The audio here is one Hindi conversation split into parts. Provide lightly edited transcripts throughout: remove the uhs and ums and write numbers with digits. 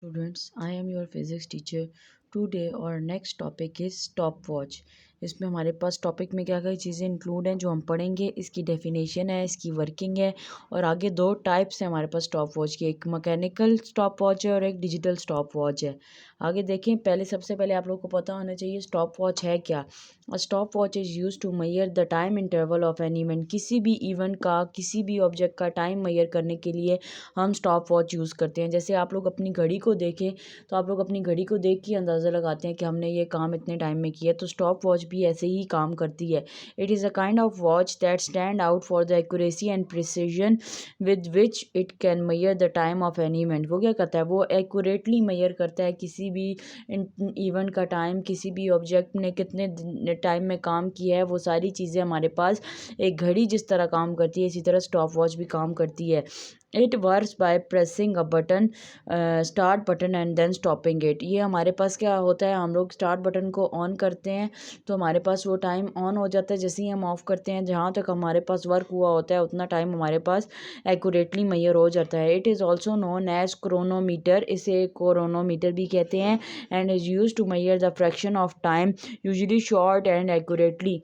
Students, I am your physics teacher. Today our next topic is stopwatch. इसमें हमारे पास टॉपिक में क्या क्या चीज़ें इंक्लूड हैं जो हम पढ़ेंगे, इसकी डेफिनेशन है, इसकी वर्किंग है और आगे दो टाइप्स हैं हमारे पास स्टॉप वॉच की, एक मैकेनिकल स्टॉप वॉच है और एक डिजिटल स्टॉप वॉच है। आगे देखें, सबसे पहले आप लोगों को पता होना चाहिए स्टॉप वॉच है क्या। Stop watch is use to measure the time interval of an event. किसी भी इवेंट का, किसी भी ऑब्जेक्ट का टाइम मैयर करने के लिए हम स्टॉप वॉच यूज़ करते हैं। जैसे आप लोग अपनी घड़ी को देखें तो आप लोग अपनी घड़ी को देख के अंदाज़ा लगाते हैं कि हमने ये काम इतने टाइम में किया, तो स्टॉप वॉच भी ऐसे ही काम करती है। It is a kind of watch that stand out for the accuracy and precision with which it can measure the time of an event. वो क्या करता है, वो एक्यूरेटली मैयर करता है किसी भी इवेंट का टाइम, किसी भी ऑब्जेक्ट ने कितने टाइम में काम किया है, वो सारी चीज़ें हमारे पास एक घड़ी जिस तरह काम करती है इसी तरह स्टॉप वॉच भी काम करती है। It works by pressing a button, start button and then stopping it. ये हमारे पास क्या होता है, हम लोग स्टार्ट बटन को ऑन करते हैं तो हमारे पास वो टाइम ऑन हो जाता है। जैसे ही हम ऑफ़ करते हैं, जहाँ तक हमारे पास वर्क हुआ होता है उतना टाइम हमारे पास एक्यूरेटली मैयर हो जाता है। It is also known as chronometer, इसे क्रोनोमीटर भी कहते हैं, and is use to measure the fraction of time usually short and accurately.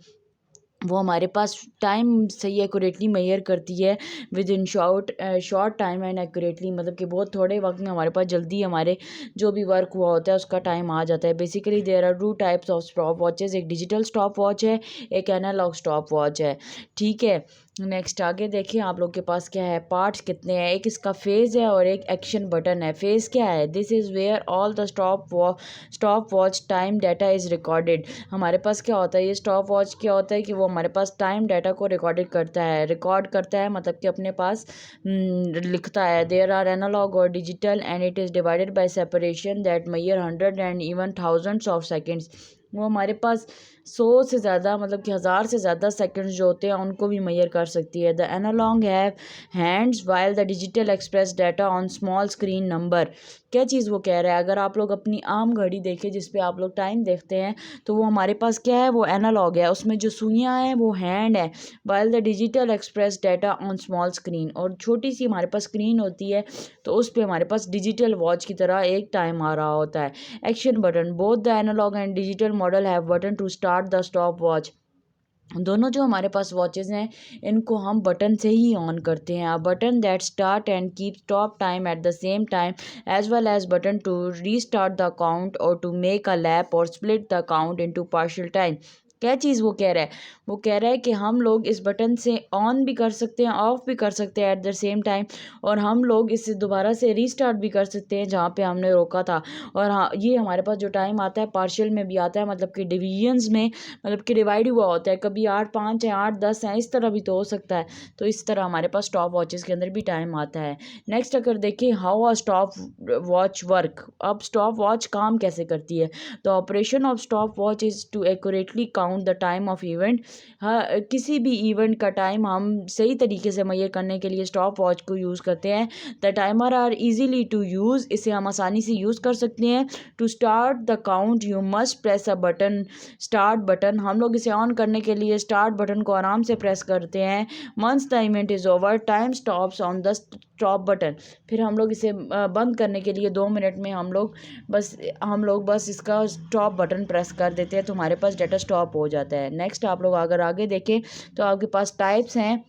वो हमारे पास टाइम सही एक्यूरेटली मैयर करती है within short time and accurately, मतलब कि बहुत थोड़े वक्त में हमारे पास जल्दी हमारे जो भी वर्क हुआ होता है उसका टाइम आ जाता है। Basically there are two types of stop watches, एक डिजिटल स्टॉप वॉच है, एक एनालॉग स्टॉप वॉच है। ठीक है, नेक्स्ट आगे देखिए आप लोग के पास क्या है, पार्ट्स कितने हैं। एक इसका फेज़ है और एक एक्शन बटन है। फेज़ क्या है, this is where all the stop watch time data is recorded. हमारे पास क्या होता है, ये स्टॉप वॉच क्या होता है कि वो हमारे पास टाइम डाटा को रिकॉर्ड करता है मतलब कि अपने पास लिखता है। देयर आर एनालॉग और digital and it is divided by separation that measure hundred and even thousands of seconds. वो हमारे पास 100 से ज़्यादा, मतलब कि 1000 से ज़्यादा सेकंड्स जो होते हैं उनको भी मैयर कर सकती है। The analog have hands while the digital express data on small screen number. क्या चीज़ वो कह रहा है, अगर आप लोग अपनी आम घड़ी देखें जिस पे आप लोग टाइम देखते हैं तो वो हमारे पास क्या है, वो एनालॉग है, उसमें जो सुइयाँ हैं वो हैंड है। While the digital express data on small screen, और छोटी सी हमारे पास स्क्रीन होती है तो उस पर हमारे पास डिजिटल वॉच की तरह एक टाइम आ रहा होता है। Action button, both the analog and digital model have button to start the stop watch. दोनों जो हमारे पास वॉचेस हैं इनको हम बटन से ही ऑन करते हैं। A button that start and keep stop time at the same time as well as button to restart the count or to make a lap or split the count into partial time. क्या चीज़ वो कह रहा है, वो कह रहा है कि हम लोग इस बटन से ऑन भी कर सकते हैं, ऑफ भी कर सकते हैं एट द सेम टाइम, और हम लोग इसे दोबारा से रीस्टार्ट भी कर सकते हैं जहाँ पे हमने रोका था। और हाँ, ये हमारे पास जो टाइम आता है पार्शियल में भी आता है, मतलब कि डिवीजन्स में, मतलब कि डिवाइड हुआ होता है, कभी 8 5 है, 8 10 है, इस तरह भी तो हो सकता है। तो इस तरह हमारे पास स्टॉप वॉचेस के अंदर भी टाइम आता है। नेक्स्ट अगर देखें how a stop watch work, अब स्टॉप वॉच काम कैसे करती है। The operation of stop watch is to accurately count the time of event. हाँ, किसी भी इवेंट का टाइम हम सही तरीके से मैयर करने के लिए स्टॉप वॉच को यूज़ करते हैं। The timer are easily to use, इसे हम आसानी से यूज़ कर सकते हैं। To start the count you must press a button, start button, हम लोग इसे ऑन करने के लिए स्टार्ट बटन को आराम से प्रेस करते हैं। Once the event is over time stops on the stop button. फिर हम लोग इसे बंद करने के लिए 2 मिनट में हम लोग बस इसका स्टॉप बटन प्रेस कर देते हैं तो हमारे पास डाटा स्टॉप हो जाता है। नेक्स्ट आप लोग अगर आगे देखें तो आपके पास टाइप्स हैं,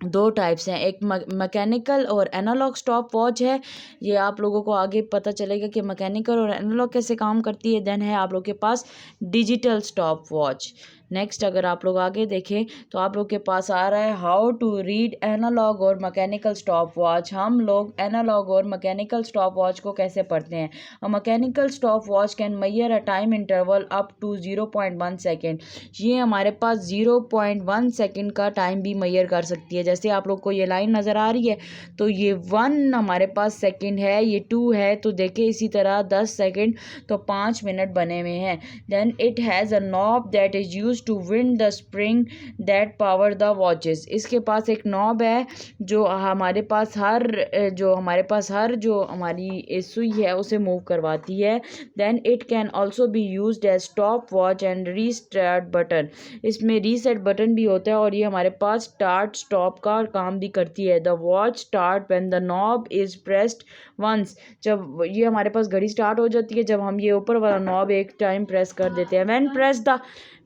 दो टाइप्स हैं, एक मैकेनिकल और एनालॉग स्टॉप वॉच है। ये आप लोगों को आगे पता चलेगा कि मैकेनिकल और एनालॉग कैसे काम करती है। देन है आप लोग के पास डिजिटल स्टॉप वॉच। नेक्स्ट अगर आप लोग आगे देखें तो आप लोग के पास आ रहा है हाउ टू रीड एनालॉग और मैकेनिकल स्टॉप वॉच। हम लोग एनालॉग और मैकेनिकल स्टॉप वॉच को कैसे पढ़ते हैं। A mechanical stopwatch can measure a time interval up to 0.1 second. ये हमारे पास 0.1 सेकेंड का टाइम भी मैयर कर सकती है। जैसे आप लोग को ये लाइन नज़र आ रही है तो ये 1 हमारे पास सेकंड है, ये 2 है, तो देखिए इसी तरह 10 सेकंड तो 5 मिनट बने हुए हैं। Then it has a knob that is use use to wind the spring that power the watches. इसके पास एक नॉब है जो हमारे पास हर जो हमारी सुई है उसे मूव करवाती है। Then it can also be use as stop watch and restart button. इसमें रीसेट बटन भी होता है और ये हमारे पास स्टार्ट स्टॉप का काम भी करती है। The watch start when the knob is pressed once. जब ये हमारे पास घड़ी स्टार्ट हो जाती है जब हम ये ऊपर वाला नॉब एक टाइम प्रेस कर देते हैं।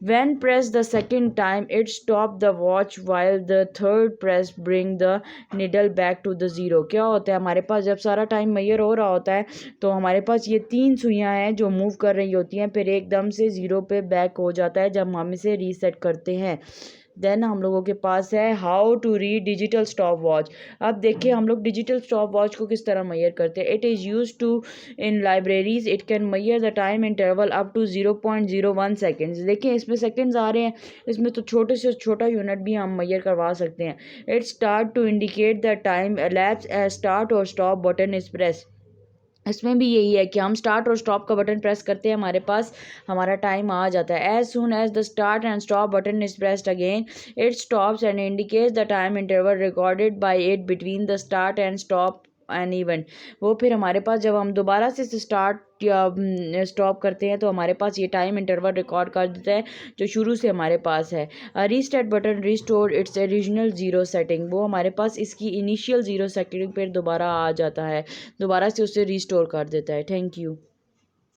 When pressed the second time, it stopped the watch, while the third press bring the needle back to the zero। क्या होता है हमारे पास जब सारा टाइम मैयर हो रहा होता है तो हमारे पास ये 3 सुइयां हैं जो मूव कर रही होती हैं, फिर एकदम से ज़ीरो पे बैक हो जाता है जब हम इसे रीसेट करते हैं। देन हम लोगों के पास है how to read digital stop watch. अब देखिए हम लोग डिजिटल स्टॉप वॉच को किस तरह मैयर करते हैं। It is use to in libraries. It can measure the time interval up to 0.01 seconds. देखिए इसमें सेकेंड्स आ रहे हैं, इसमें तो छोटे से छोटा यूनिट भी हम मैयर करवा सकते हैं। It start to indicate the time elapsed as start or stop button is press. इसमें भी यही है कि हम स्टार्ट और स्टॉप का बटन प्रेस करते हैं, हमारे पास हमारा टाइम आ जाता है। As soon as the start and stop button is pressed again, it stops and indicates the time interval recorded by it between the start and stop an event. वो फिर हमारे पास जब हम दोबारा से स्टार्ट या स्टॉप करते हैं तो हमारे पास ये टाइम इंटरवल रिकॉर्ड कर देता है जो शुरू से हमारे पास है। Restart button restore its original zero setting. वो हमारे पास इसकी इनिशियल ज़ीरो सेटिंग पर दोबारा आ जाता है, दोबारा से उसे रिस्टोर कर देता है। Thank you.